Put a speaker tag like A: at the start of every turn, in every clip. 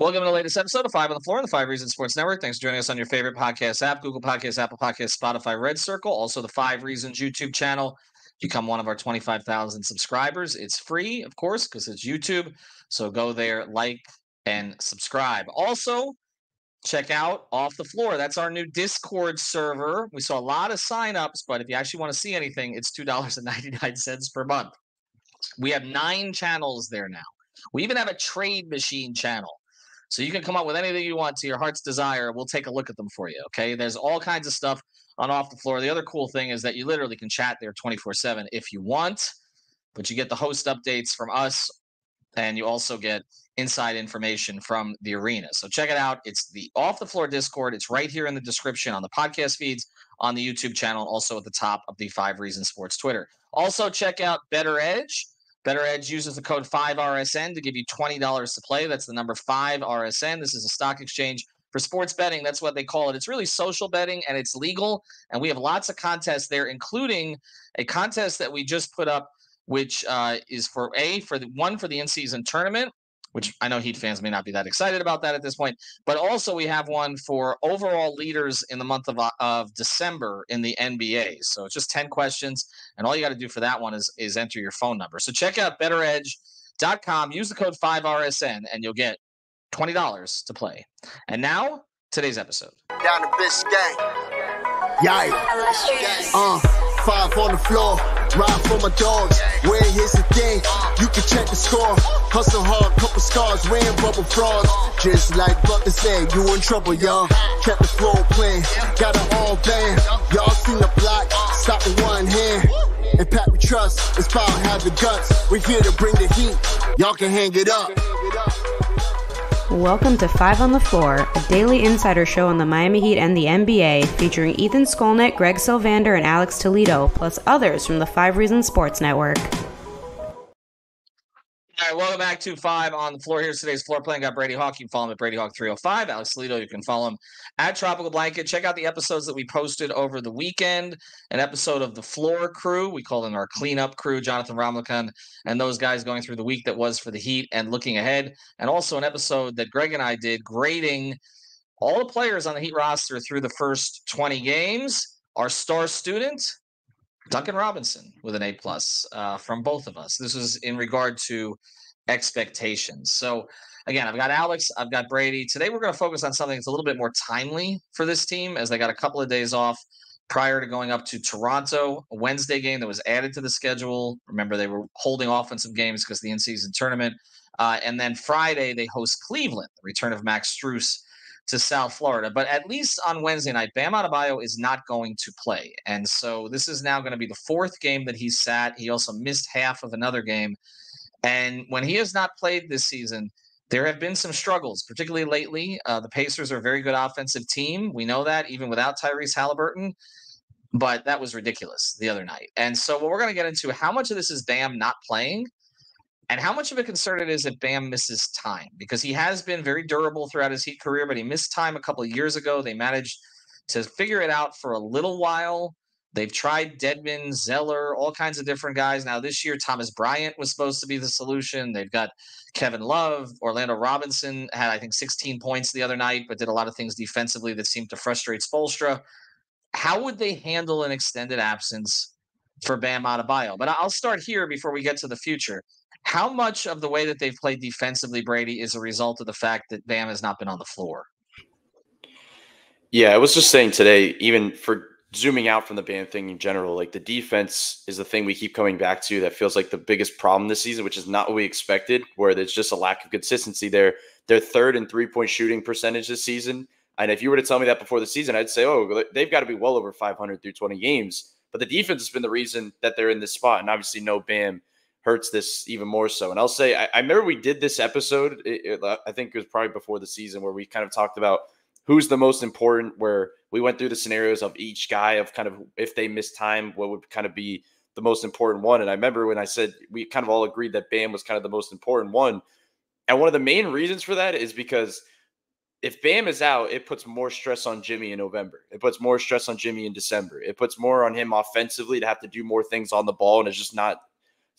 A: Welcome to the latest episode of 5 on the Floor on the 5 Reasons Sports Network. Thanks for joining us on your favorite podcast app, Google Podcasts, Apple Podcasts, Spotify, Red Circle. Also, the 5 Reasons YouTube channel. Become one of our 25,000 subscribers. It's free, of course, because it's YouTube. So go there, like, and subscribe. Also, check out Off the Floor. That's our new Discord server. We saw a lot of signups, but if you actually want to see anything, it's $2.99 per month. We have 9 channels there now. We even have a trade machine channel. So you can come up with anything you want to your heart's desire. We'll take a look at them for you, okay? There's all kinds of stuff on Off the Floor. The other cool thing is that you literally can chat there 24/7 if you want, but you get the host updates from us, and you also get inside information from the arena. So check it out. It's the Off the Floor Discord. It's right here in the description on the podcast feeds, on the YouTube channel, also at the top of the 5 Reasons Sports Twitter. Also check out Better Edge. Better Edge uses the code 5RSN to give you $20 to play. That's the number 5RSN. This is a stock exchange for sports betting. That's what they call it. It's really social betting, and it's legal. And we have lots of contests there, including a contest that we just put up, which is for the in-season tournament, which I know Heat fans may not be that excited about that at this point. But also we have one for overall leaders in the month of December in the NBA. So it's just 10 questions, and all you got to do for that one is enter your phone number. So check out betteredge.com. Use the code 5RSN, and you'll get $20 to play. And now, today's episode.
B: Down the Biscayne. Yikes. 5 on the floor. Ride for my dogs. Where here's the thing. You can check the score. Hustle hard, couple scars, wearing bubble frogs. Just like Butler said, you in trouble, y'all. Kept the floor playing. Got it all banned. Y'all seen the block. Stop with one hand. And Pat we trust. It's power, have the guts. We're here to bring the heat. Y'all can hang it up.
C: Welcome to 5 on the Floor, a daily insider show on the Miami Heat and the NBA, featuring Ethan Skolnick, Greg Sylvander, and Alex Toledo, plus others from the 5 Reasons Sports Network.
A: All right, welcome back to 5 on the Floor. Here's today's floor plan. Got Brady Hawk. You can follow him at Brady Hawk 305. Alex Toledo, you can follow him at Tropical Blanket. Check out the episodes that we posted over the weekend. An episode of the Floor Crew. We call them our cleanup crew, Jonathan Ramlakan and those guys going through the week that was for the Heat and looking ahead. And also an episode that Greg and I did grading all the players on the Heat roster through the first 20 games. Our star student, Duncan Robinson, with an A+ from both of us. This was in regard to expectations. So again, I've got Alex, I've got Brady. Today we're going to focus on something that's a little bit more timely for this team, as they got a couple of days off prior to going up to Toronto, a Wednesday game that was added to the schedule. Remember, they were holding off on some games because of the in-season tournament. And then Friday, they host Cleveland, the return of Max Strus to South Florida. But at least on Wednesday night, Bam Adebayo is not going to play. And so this is now going to be the 4th game that he's sat. He also missed half of another game. And when he has not played this season, there have been some struggles, particularly lately. The Pacers are a very good offensive team. We know that, even without Tyrese Halliburton. But that was ridiculous the other night. And so what we're going to get into, how much of this is Bam not playing, and how much of a concern it is that Bam misses time, because he has been very durable throughout his Heat career, but he missed time a couple of years ago. They managed to figure it out for a little while. They've tried Dedmon, Zeller, all kinds of different guys. Now this year, Thomas Bryant was supposed to be the solution. They've got Kevin Love. Orlando Robinson had, I think, 16 points the other night, but did a lot of things defensively that seemed to frustrate Spoelstra. How would they handle an extended absence for Bam Adebayo? But I'll start here before we get to the future. How much of the way that they've played defensively, Brady, is a result of the fact that Bam has not been on the floor?
D: Yeah, I was just saying today, even for zooming out from the Bam thing in general, like the defense is the thing we keep coming back to that feels like the biggest problem this season, which is not what we expected, where there's just a lack of consistency there. They're 3rd in three-point shooting percentage this season. And if you were to tell me that before the season, I'd say, oh, they've got to be well over 500 through 20 games. But the defense has been the reason that they're in this spot. And obviously no Bam hurts this even more so. And I'll say, I remember we did this episode, I think it was probably before the season, where we kind of talked about who's the most important, where we went through the scenarios of each guy of kind of if they miss time, what would kind of be the most important one. And I remember when I said we kind of all agreed that Bam was kind of the most important one. And one of the main reasons for that is because if Bam is out, it puts more stress on Jimmy in November. It puts more stress on Jimmy in December. It puts more on him offensively to have to do more things on the ball, and it's just not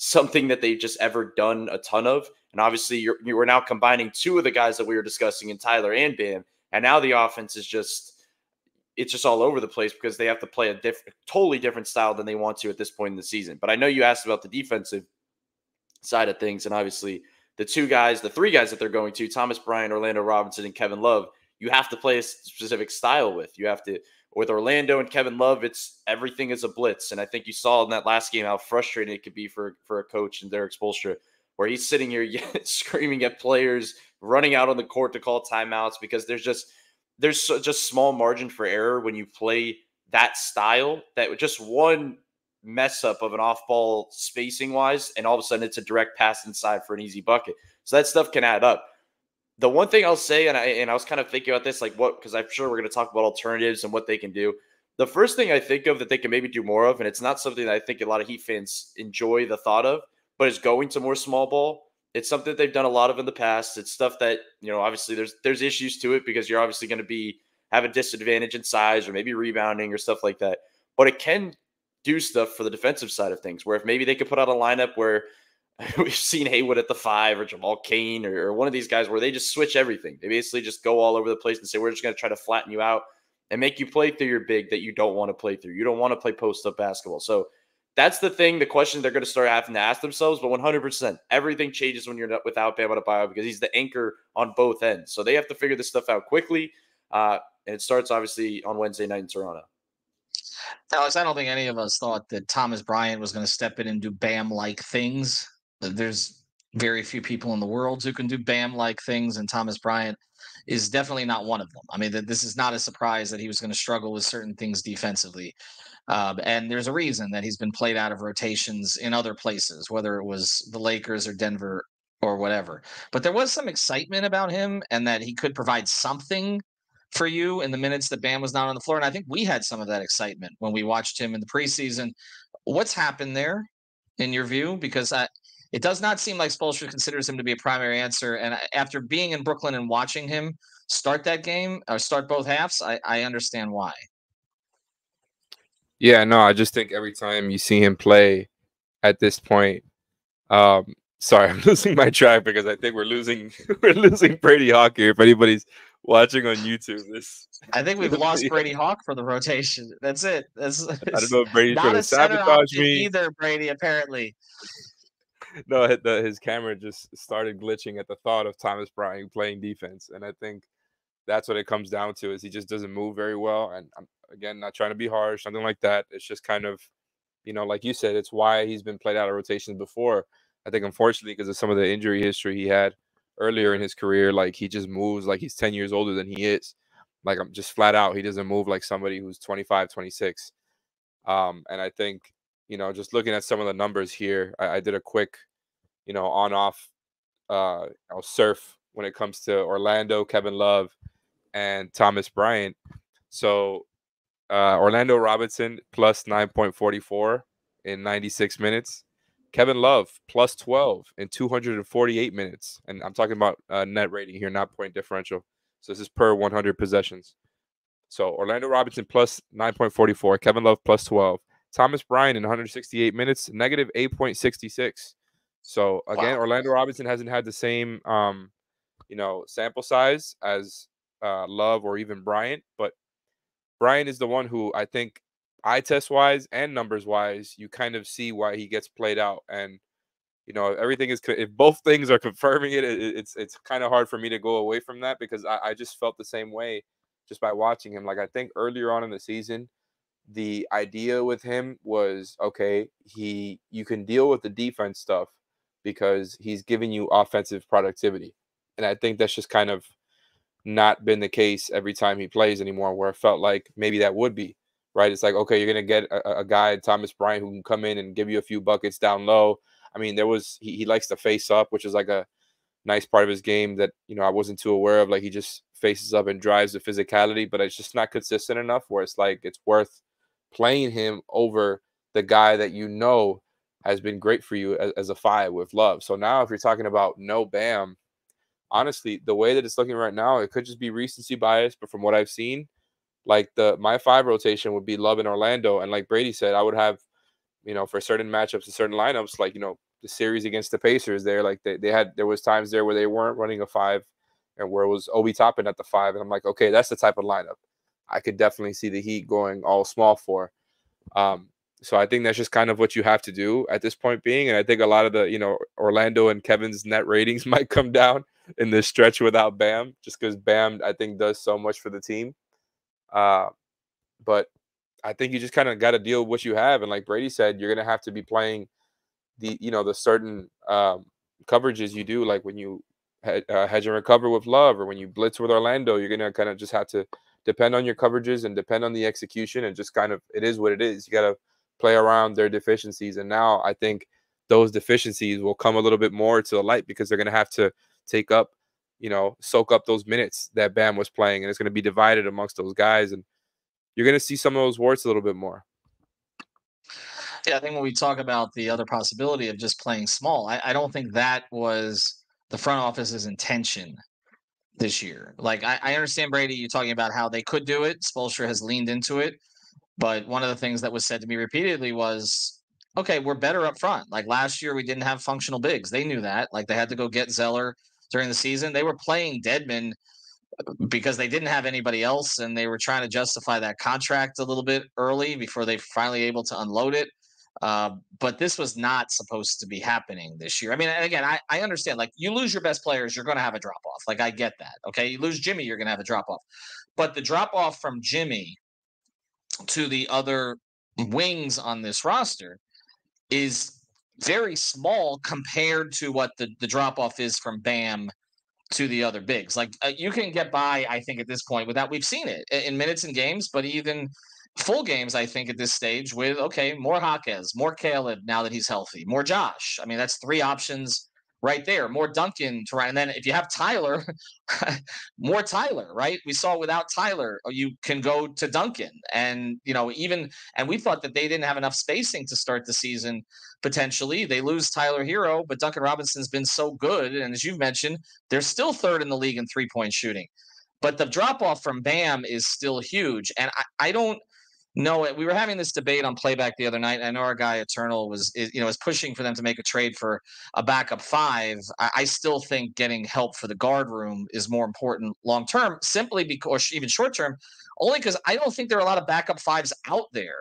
D: something that they've just ever done a ton of. And obviously you were now combining two of the guys that we were discussing in Tyler and Bam. And now the offense is it's just all over the place because they have to play a totally different style than they want to at this point in the season. But I know you asked about the defensive side of things. And obviously the three guys that they're going to, Thomas Bryant, Orlando Robinson, and Kevin Love, you have to play a specific style with. You have to, with Orlando and Kevin Love, everything is a blitz. And I think you saw in that last game how frustrating it could be for a coach and Derek Spoelstra, where he's sitting here screaming at players, running out on the court to call timeouts because there's just small margin for error when you play that style, that just one mess up of an off ball spacing wise, and all of a sudden it's a direct pass inside for an easy bucket. So that stuff can add up. The one thing I'll say, and I was kind of thinking about this, because I'm sure we're going to talk about alternatives and what they can do. The first thing I think of that they can maybe do more of, and it's not something that I think a lot of Heat fans enjoy the thought of, but is going to more small ball. It's something that they've done a lot of in the past. It's stuff that, obviously there's issues to it because you're obviously going to have a disadvantage in size or maybe rebounding or stuff like that. But it can do stuff for the defensive side of things, where if maybe they could put out a lineup where we've seen Haywood at the 5 or Jamal Cain or one of these guys where they just switch everything. They basically just go all over the place and say, we're just going to try to flatten you out and make you play through your big that you don't want to play through. You don't want to play post-up basketball. So that's the thing, the question they're going to start having to ask themselves. But 100%, everything changes when you're without Bam Adebayo because he's the anchor on both ends. So they have to figure this stuff out quickly. And it starts, obviously, on Wednesday night in Toronto.
A: Alex, I don't think any of us thought that Thomas Bryant was going to step in and do Bam-like things. There's very few people in the world who can do Bam-like things, and Thomas Bryant is definitely not one of them. I mean, this is not a surprise that he was going to struggle with certain things defensively. And there's a reason that he's been played out of rotations in other places, whether it was the Lakers or Denver or whatever. But there was some excitement about him and that he could provide something for you in the minutes that Bam was not on the floor. And I think we had some of that excitement when we watched him in the preseason. What's happened there in your view? Because it does not seem like Spoelstra considers him to be a primary answer. And after being in Brooklyn and watching him start that game or start both halves, I understand why.
E: Yeah, no, I just think every time you see him play at this point, sorry, I'm losing my track because I think we're losing Brady Hawk here. If anybody's watching on YouTube,
A: I think we've lost Brady Hawk for the rotation. That's it. I
E: don't know if Brady's trying to sabotage me
A: either. Brady, apparently.
E: No, his camera just started glitching at the thought of Thomas Bryant playing defense, and I think that's what it comes down to. Is he just doesn't move very well. And I'm again not trying to be harsh, something like that. It's just kind of, like you said, it's why he's been played out of rotations before. I think unfortunately because of some of the injury history he had earlier in his career, like he just moves like he's 10 years older than he is. Like I'm just flat out, he doesn't move like somebody who's 25, 26. And I think, just looking at some of the numbers here, I did a quick, on-off surf when it comes to Orlando, Kevin Love, and Thomas Bryant. So Orlando Robinson plus 9.44 in 96 minutes. Kevin Love plus 12 in 248 minutes. And I'm talking about net rating here, not point differential. So this is per 100 possessions. So Orlando Robinson plus 9.44, Kevin Love plus 12. Thomas Bryant in 168 minutes, negative 8.66. So again, wow. Orlando Robinson hasn't had the same, sample size as Love or even Bryant, but Bryant is the one who I think eye test wise and numbers wise, you kind of see why he gets played out. And, everything is, if both things are confirming it, it's kind of hard for me to go away from that because I just felt the same way just by watching him. Like I think earlier on in the season, the idea with him was, okay, you can deal with the defense stuff because he's giving you offensive productivity. And I think that's just kind of not been the case every time he plays anymore, where it felt like maybe that would be, right? It's like, okay, you're going to get a guy, Thomas Bryant, who can come in and give you a few buckets down low. I mean, he likes to face up, which is like a nice part of his game that, I wasn't too aware of. Like he just faces up and drives the physicality, but it's just not consistent enough where it's like it's worth playing him over the guy that has been great for you as a 5 with Love. So now if you're talking about no Bam, honestly, the way that it's looking right now, it could just be recency bias, but from what I've seen, like my 5 rotation would be Love in Orlando. And like Brady said, I would have, for certain matchups and certain lineups, like, series against the Pacers there. Like there was times there where they weren't running a 5 and where it was Obi Toppin at the 5. And I'm like, okay, that's the type of lineup I could definitely see the Heat going all small for. So I think that's just kind of what you have to do at this point being. And I think a lot of the, Orlando and Kevin's net ratings might come down in this stretch without Bam, just because Bam, I think, does so much for the team. But I think you just kind of got to deal with what you have. And like Brady said, you're going to have to be playing the certain coverages you do, like when you hedge and recover with Love, or when you blitz with Orlando, you're going to kind of just have to depend on your coverages and depend on the execution, and just kind of, it is what it is. You got to play around their deficiencies. And now I think those deficiencies will come a little bit more to the light, because they're going to have to soak up those minutes that Bam was playing, and it's going to be divided amongst those guys. And you're going to see some of those warts a little bit more.
A: Yeah, I think when we talk about the other possibility of just playing small, I don't think that was the front office's intention this year. Like, I understand, Brady, you talking about how they could do it. Spoelstra has leaned into it. But one of the things that was said to me repeatedly was, okay, we're better up front. Like last year, we didn't have functional bigs. They knew that. Like they had to go get Zeller during the season. They were playing Deadman because they didn't have anybody else, and they were trying to justify that contract a little bit early before they finally able to unload it. But this was not supposed to be happening this year. I mean, and again, I understand, like, you lose your best players, you're going to have a drop off. Like, I get that. Okay. You lose Jimmy, you're going to have a drop off. But the drop off from Jimmy to the other wings on this roster is very small compared to what the drop off is from Bam to the other bigs. Like, you can get by, I think, at this point without, we've seen it in minutes and games, but even full games, I think, at this stage with, okay, more Jaquez, more Caleb now that he's healthy, more Josh. I mean, that's 3 options right there. More Duncan to run. And then if you have Tyler, more Tyler, right? We saw without Tyler, you can go to Duncan. And, and we thought that they didn't have enough spacing to start the season. Potentially they lose Tyler Hero, but Duncan Robinson's been so good. And as you've mentioned, they're still 3rd in the league in 3-point shooting. But the drop off from Bam is still huge. And I don't know. We were having this debate on Playback the other night. I know our guy Eternal is pushing for them to make a trade for a backup 5. I still think getting help for the guard room is more important long term, simply because, even short term, only because I don't think there are a lot of backup 5s out there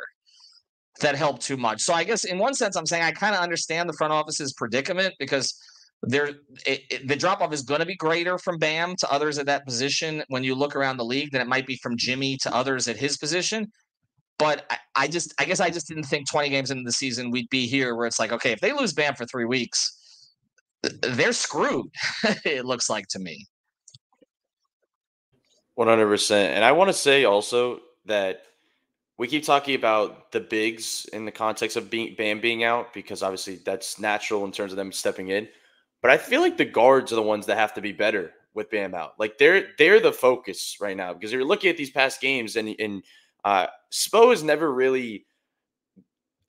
A: that help too much. So I guess in one sense, I'm saying I kind of understand the front office's predicament, because the drop-off is going to be greater from Bam to others at that position when you look around the league than it might be from Jimmy to others at his position. But I guess I just didn't think 20 games into the season we'd be here where it's like, okay, if they lose Bam for 3 weeks, they're screwed, it looks like to me.
D: 100%. And I want to say also that we keep talking about the bigs in the context of Bam being out, because obviously that's natural in terms of them stepping in. But I feel like the guards are the ones that have to be better with Bam out. Like they're the focus right now, because you're looking at these past games, and Spo is never really,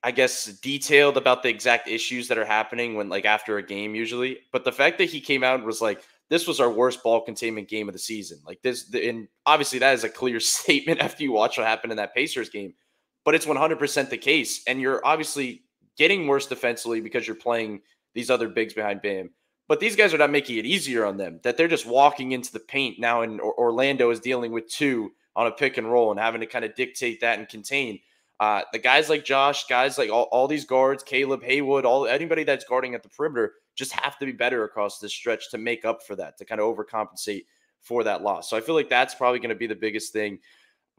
D: I guess, detailed about the exact issues that are happening when, like, after a game usually. But the fact that he came out and was like, this was our worst ball containment game of the season. Like this, and obviously that is a clear statement after you watch what happened in that Pacers game, but it's 100% the case. And you're obviously getting worse defensively because you're playing these other bigs behind Bam. But these guys are not making it easier on them, that they're just walking into the paint now. And Orlando is dealing with 2 on a pick and roll and having to kind of dictate that and contain. The guys like Josh, guys like all these guards, Caleb, Haywood, anybody that's guarding at the perimeter just have to be better across this stretch to make up for that, to kind of overcompensate for that loss. So I feel like that's probably going to be the biggest thing.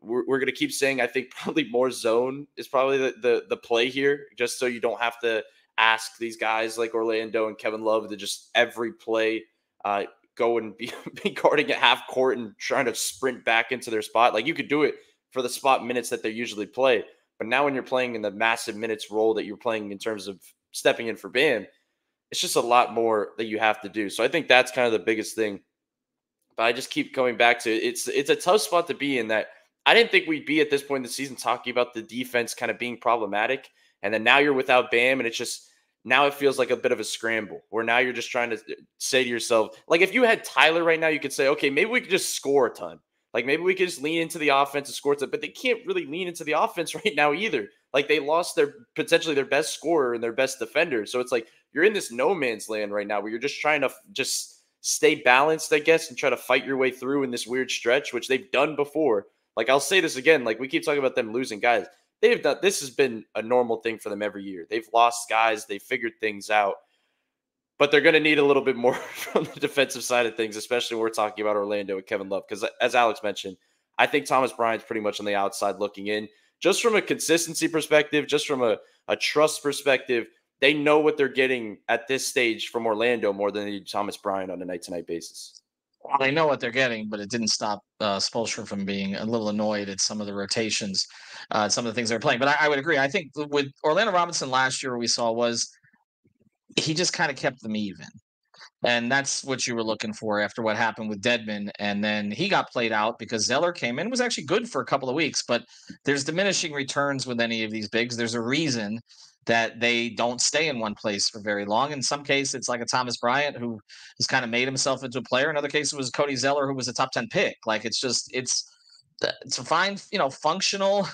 D: We're going to keep saying, I think probably more zone is probably the play here, just so you don't have to ask these guys like Orlando and Kevin Love to just every play go and be guarding at half court and trying to sprint back into their spot. Like, you could do it for the spot minutes that they usually play. But now when you're playing in the massive minutes role that you're playing in terms of stepping in for Bam, it's just a lot more that you have to do. So I think that's kind of the biggest thing. But I just keep coming back to it. It's a tough spot to be in, that I didn't think we'd be at this point in the season talking about the defense kind of being problematic. And then now you're without Bam, and it's just, now it feels like a bit of a scramble, where now you're just trying to say to yourself, like, if you had Tyler right now, you could say, okay, maybe we could just score a ton. Like, maybe we could just lean into the offense and score a ton. But they can't really lean into the offense right now either. Like, they lost potentially their best scorer and their best defender. So it's like, you're in this no man's land right now where you're just trying to just stay balanced, I guess, and try to fight your way through in this weird stretch, which they've done before. Like, I'll say this again, like we keep talking about them losing guys. They've done, this has been a normal thing for them every year. They've lost guys, they figured things out, but they're going to need a little bit more from the defensive side of things, especially when we're talking about Orlando and Kevin Love. Because as Alex mentioned, I think Thomas Bryant's pretty much on the outside looking in. Just from a consistency perspective, just from a trust perspective, they know what they're getting at this stage from Orlando more than they do Thomas Bryant on a night-to-night basis.
A: Well, they know what they're getting, but it didn't stop Spoelstra from being a little annoyed at some of the rotations, some of the things they're playing. But I would agree. I think with Orlando Robinson last year, what we saw was he just kind of kept them even. And that's what you were looking for after what happened with Dedmon. And then he got played out because Zeller came in, was actually good for a couple of weeks, but there's diminishing returns with any of these bigs. There's a reason that they don't stay in one place for very long. In some cases, it's like a Thomas Bryant who has kind of made himself into a player. In other cases, it was Cody Zeller, who was a top 10 pick. Like, it's to find, functional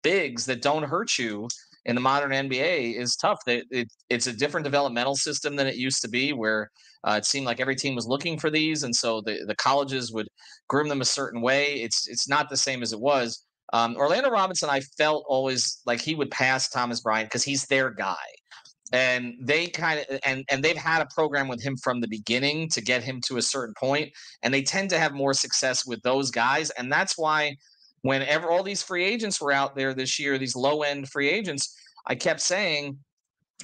A: bigs that don't hurt you in the modern NBA is tough. It's a different developmental system than it used to be, where it seemed like every team was looking for these, and so the colleges would groom them a certain way. It's not the same as it was. Orlando Robinson, I felt always like he would pass Thomas Bryant because he's their guy, and they kind of and they've had a program with him from the beginning to get him to a certain point, and they tend to have more success with those guys, and that's why whenever all these free agents were out there this year, these low-end free agents, I kept saying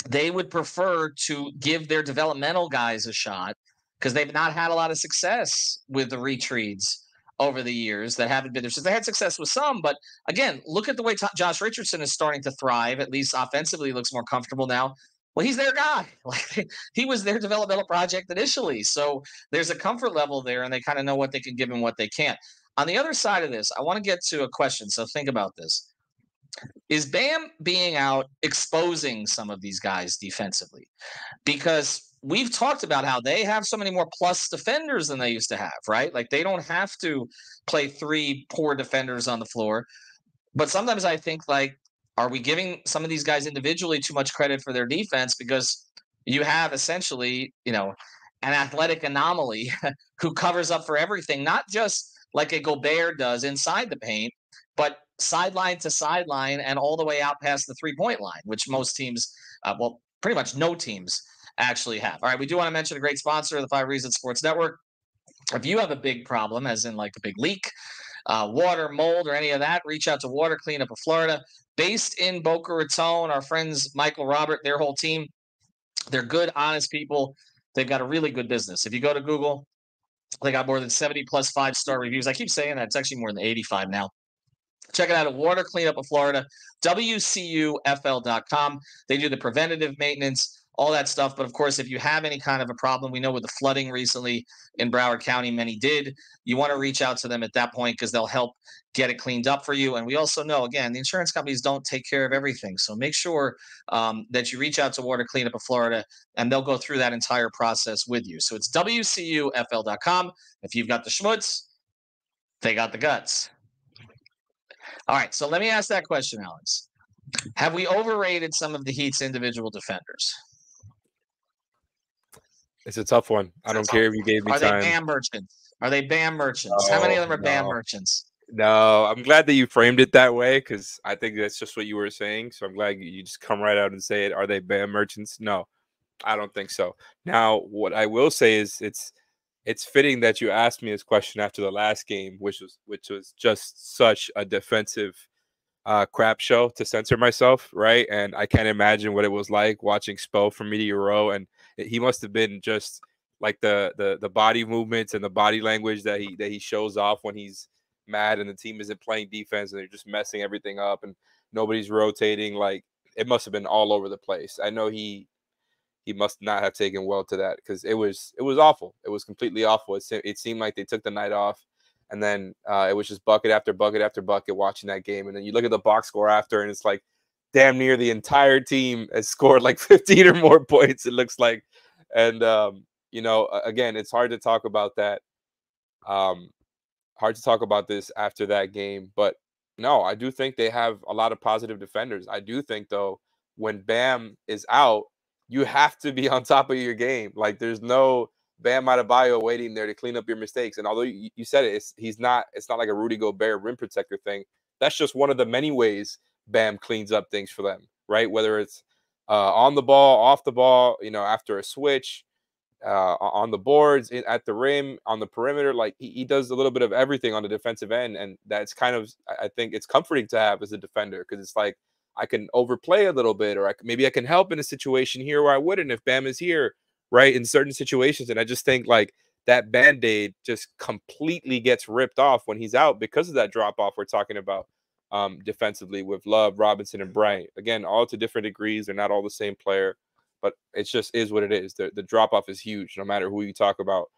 A: they would prefer to give their developmental guys a shot because they've not had a lot of success with the retreads over the years that haven't been there. So they had success with some, but again, look at the way Josh Richardson is starting to thrive. At least offensively, he looks more comfortable now. Well, he's their guy. Like, he was their developmental project initially. So there's a comfort level there, and they kind of know what they can give and what they can't. On the other side of this, I want to get to a question. So think about this. Is Bam being out exposing some of these guys defensively? Because we've talked about how they have so many more plus defenders than they used to have, right? Like, they don't have to play three poor defenders on the floor. But sometimes I think, like, are we giving some of these guys individually too much credit for their defense? Because you have essentially, an athletic anomaly who covers up for everything, not just like a Gobert does inside the paint, but sideline to sideline and all the way out past the three-point line, which most teams, pretty much no teams actually have. All right, we do want to mention a great sponsor of the 5 Reasons Sports Network. If you have a big problem, as in like a big leak, water, mold, or any of that, reach out to Water Cleanup of Florida. Based in Boca Raton, our friends Michael, Robert, their whole team, they're good, honest people. They've got a really good business. If you go to Google, they got more than 70 plus 5-star reviews. I keep saying that. It's actually more than 85 now. Check it out at Water Cleanup of Florida, WCUFL.com. They do the preventative maintenance, all that stuff. But, of course, if you have any kind of a problem, we know with the flooding recently in Broward County, many did. You want to reach out to them at that point because they'll help get it cleaned up for you. And we also know, again, the insurance companies don't take care of everything. So make sure that you reach out to Water Cleanup of Florida, and they'll go through that entire process with you. So it's WCUFL.com. If you've got the schmutz, they got the guts. All right, so let me ask that question, Alex. Have we overrated some of the Heat's individual defenders?
E: It's a tough one. I don't care if you gave me time.
A: Are they Bam merchants? Are they Bam merchants? How many of them are Bam merchants?
E: No, I'm glad that you framed it that way because I think that's just what you were saying. So I'm glad you just come right out and say it. Are they Bam merchants? No, I don't think so. Now, what I will say is it's fitting that you asked me this question after the last game, which was just such a defensive crap show to censor myself, right? And I can't imagine what it was like watching Spo from Media Row, and he must have been just like the body movements and the body language that he shows off when he's mad and the team isn't playing defense and they're just messing everything up and nobody's rotating. Like, it must have been all over the place. I know he must not have taken well to that because it was awful. It was completely awful. It seemed like they took the night off, and then it was just bucket after bucket after bucket watching that game. And then you look at the box score after, and it's like damn near the entire team has scored like 15 or more points, it looks like. And, again, it's hard to talk about that. Hard to talk about this after that game. But, no, I do think they have a lot of positive defenders. I do think, though, when Bam is out, you have to be on top of your game. Like, there's no Bam Adebayo waiting there to clean up your mistakes. And although you said it, it's not like a Rudy Gobert rim protector thing. That's just one of the many ways Bam cleans up things for them, right? Whether it's on the ball, off the ball, after a switch, on the boards, at the rim, on the perimeter. Like, he does a little bit of everything on the defensive end. And that's kind of, I think it's comforting to have as a defender, because it's like, I can overplay a little bit, or maybe I can help in a situation here where I wouldn't if Bam is here, right, in certain situations. And I just think, like, that Band-Aid just completely gets ripped off when he's out because of that drop-off we're talking about defensively with Love, Robinson, and Bryant. Again, all to different degrees. They're not all the same player, but it just is what it is. The drop-off is huge, no matter who you talk about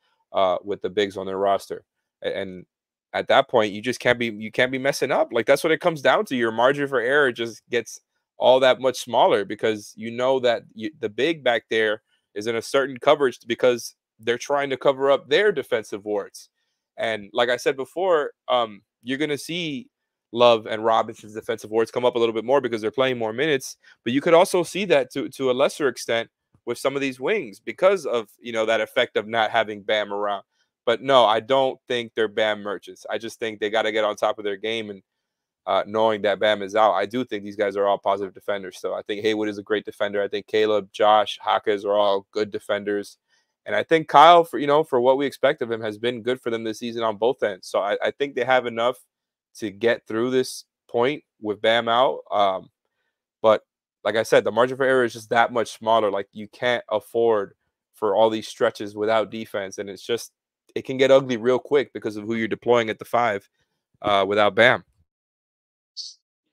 E: with the bigs on their roster. And at that point, you just can't be messing up. Like, that's what it comes down to. Your margin for error just gets all that much smaller, because that the big back there is in a certain coverage because they're trying to cover up their defensive warts. And like I said before, you're going to see Love and Robinson's defensive warts come up a little bit more because they're playing more minutes. But you could also see that to a lesser extent with some of these wings because of, that effect of not having Bam around. But no, I don't think they're Bam merchants. I just think they got to get on top of their game. And knowing that Bam is out, I do think these guys are all positive defenders. So I think Haywood is a great defender. I think Caleb, Josh, Hakas are all good defenders. And I think Kyle, for what we expect of him, has been good for them this season on both ends. So I think they have enough to get through this point with Bam out. But like I said, the margin for error is just that much smaller. Like, you can't afford for all these stretches without defense. And it can get ugly real quick because of who you're deploying at the 5 without Bam.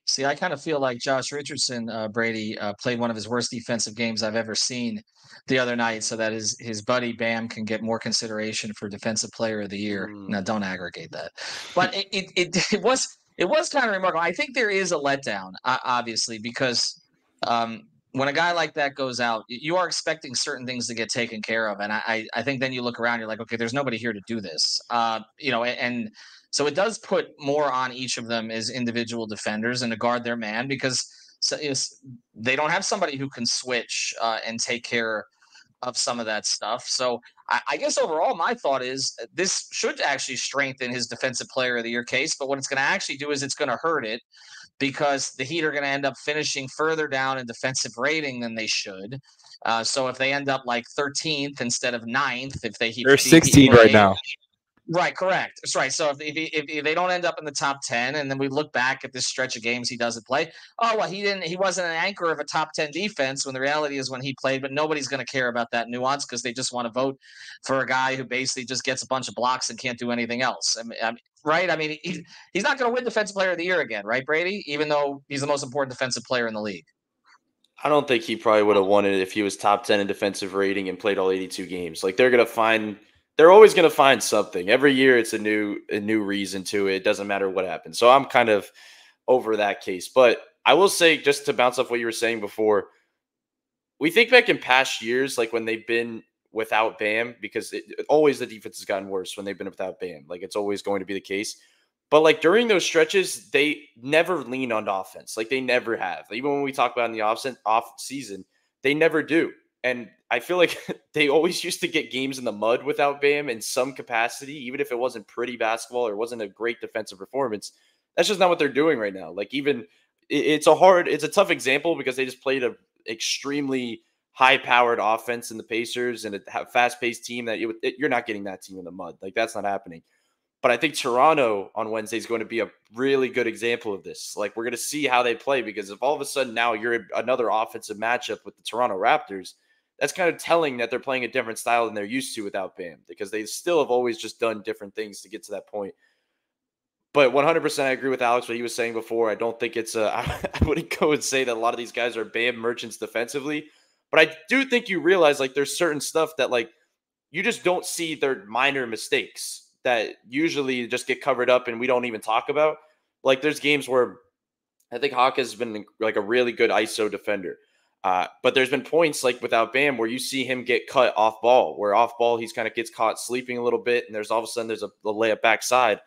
A: See, I kind of feel like Josh Richardson, Brady, played one of his worst defensive games I've ever seen the other night, so that his buddy Bam can get more consideration for Defensive Player of the Year. Now, don't aggregate that. But it was kind of remarkable. I think there is a letdown, obviously, because when a guy like that goes out, you are expecting certain things to get taken care of. And I think then you look around, you're like, okay, there's nobody here to do this. And so it does put more on each of them as individual defenders and to guard their man, because they don't have somebody who can switch and take care of some of that stuff. So I guess overall, my thought is this should actually strengthen his Defensive Player of the Year case. But what it's going to actually do is it's going to hurt it, because the Heat are going to end up finishing further down in defensive rating than they should. So if they end up like 13th instead of 9th,
E: they're 16 right now.
A: Right, correct. That's right. So if they don't end up in the top 10, and then we look back at this stretch of games he doesn't play, he wasn't an anchor of a top 10 defense, when the reality is when he played, but nobody's going to care about that nuance because they just want to vote for a guy who basically just gets a bunch of blocks and can't do anything else. Right? I mean, he's not going to win Defensive Player of the Year again, right, Brady? Even though he's the most important defensive player in the league.
D: I don't think he probably would have won it if he was top 10 in defensive rating and played all 82 games. Like, they're always going to find something. Every year it's a new reason to it. It doesn't matter what happens. So I'm kind of over that case. But I will say, just to bounce off what you were saying before, we think back in past years, like when they've been without Bam, because always the defense has gotten worse when they've been without Bam. Like, it's always going to be the case. But like during those stretches, they never lean on offense. Like, they never have. Even when we talk about in the off season, they never do. And I feel like they always used to get games in the mud without Bam in some capacity, even if it wasn't pretty basketball or wasn't a great defensive performance. That's just not what they're doing right now. Like, even it's a tough example because they just played an extremely high-powered offense in the Pacers and a fast-paced team that you're not getting that team in the mud. Like, that's not happening. But I think Toronto on Wednesday is going to be a really good example of this. Like, we're going to see how they play, because if all of a sudden now you're in another offensive matchup with the Toronto Raptors, that's kind of telling that they're playing a different style than they're used to without Bam, because they still have always just done different things to get to that point. But 100% I agree with Alex, what he was saying before. I don't think I wouldn't go and say that a lot of these guys are Bam merchants defensively. But I do think you realize, like, there's certain stuff that, like, you just don't see their minor mistakes that usually just get covered up and we don't even talk about. Like, there's games where I think Hawk has been like a really good ISO defender. But there's been points like without Bam where you see him get cut off ball, where off ball he's kind of gets caught sleeping a little bit, and there's all of a sudden there's a layup backside.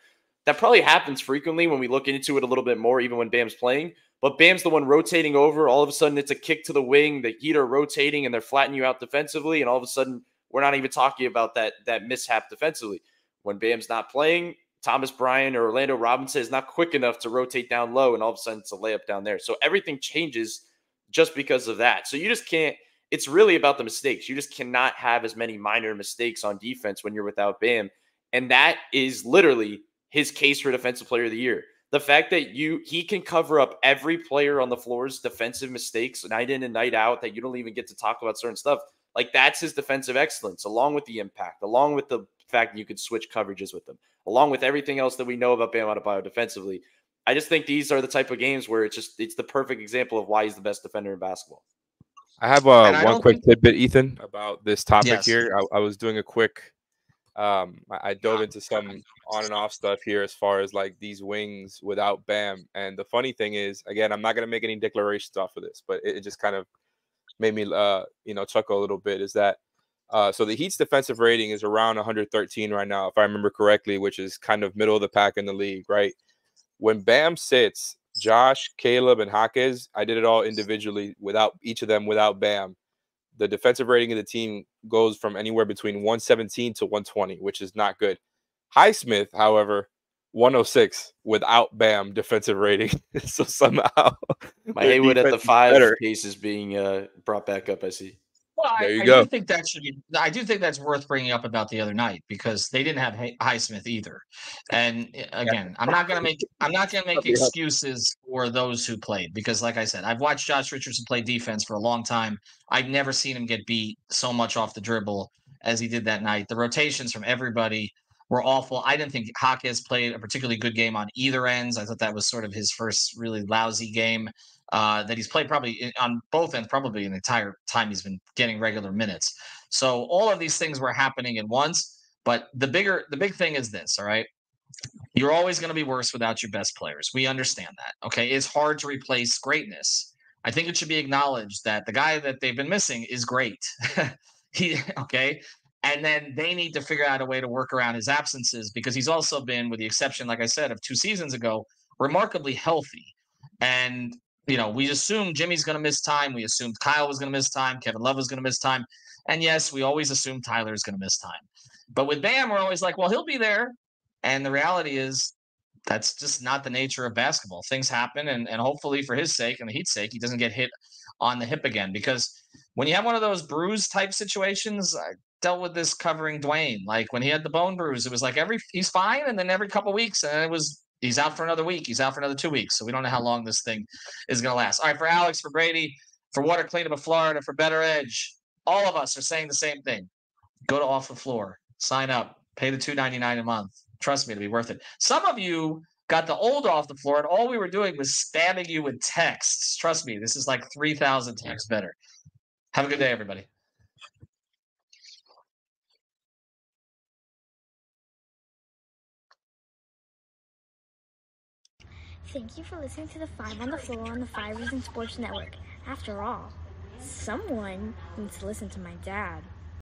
D: That probably happens frequently when we look into it a little bit more, even when Bam's playing. But Bam's the one rotating over. All of a sudden, it's a kick to the wing. The Heat are rotating, and they're flattening you out defensively. And all of a sudden, we're not even talking about that mishap defensively. When Bam's not playing, Thomas Bryant or Orlando Robinson is not quick enough to rotate down low, and all of a sudden, it's a layup down there. So everything changes just because of that. So you just can't – it's really about the mistakes. You just cannot have as many minor mistakes on defense when you're without Bam. And that is literally his case for Defensive Player of the Year. The fact that he can cover up every player on the floor's defensive mistakes night in and night out, that you don't even get to talk about certain stuff, like that's his defensive excellence, along with the impact, along with the fact that you could switch coverages with them, along with everything else that we know about Bam Adebayo defensively. I just think these are the type of games where it's the perfect example of why he's the best defender in basketball.
E: I have one quick tidbit, Ethan, about this topic here. I was doing a quick I dove into some on and off stuff here as far as like these wings without Bam. And the funny thing is, again, I'm not going to make any declarations off of this, but it just kind of made me, chuckle a little bit, is that so the Heat's defensive rating is around 113 right now, if I remember correctly, which is kind of middle of the pack in the league, right? When Bam sits, Josh, Caleb, and Jaquez, I did it all individually without Bam. The defensive rating of the team goes from anywhere between 117 to 120, which is not good. Highsmith, however, 106 without Bam defensive rating. So somehow
D: my Haywood at the 5 case is being brought back up, I see.
A: Well,
E: there you go.
A: I do think that's worth bringing up about the other night, because they didn't have Highsmith either. And again, I'm not going to make excuses for those who played, because like I said, I've watched Josh Richardson play defense for a long time. I've never seen him get beat so much off the dribble as he did that night. The rotations from everybody were awful. I didn't think Jaquez played a particularly good game on either ends. I thought that was sort of his first really lousy game that he's played probably on both ends, probably an entire time he's been getting regular minutes. So all of these things were happening at once. But the big thing is this, all right? You're always going to be worse without your best players. We understand that, okay? It's hard to replace greatness. I think it should be acknowledged that the guy that they've been missing is great. Okay? And then they need to figure out a way to work around his absences, because he's also been, with the exception, like I said, of 2 seasons ago, remarkably healthy. And we assumed Jimmy's going to miss time. We assumed Kyle was going to miss time. Kevin Love was going to miss time. And yes, we always assume Tyler's going to miss time. But with Bam, we're always like, well, he'll be there. And the reality is that's just not the nature of basketball. Things happen. And hopefully for his sake and the Heat's sake, he doesn't get hit on the hip again. Because when you have one of those bruise type situations, I dealt with this covering Dwayne. Like when he had the bone bruise, it was like he's fine. And then every couple of weeks, and he's out for another week. He's out for another 2 weeks. So we don't know how long this thing is going to last. All right, for Alex, for Brady, for Water Cleanup of Florida, for Better Edge, all of us are saying the same thing. Go to Off the Floor. Sign up. Pay the $2.99 a month. Trust me, it'll be worth it. Some of you got the old Off the Floor, and all we were doing was spamming you with texts. Trust me, this is like 3,000 times better. Have a good day, everybody.
F: Thank you for listening to the 5 on the Floor on the 5 Reasons Sports Network. After all, someone needs to listen to my dad.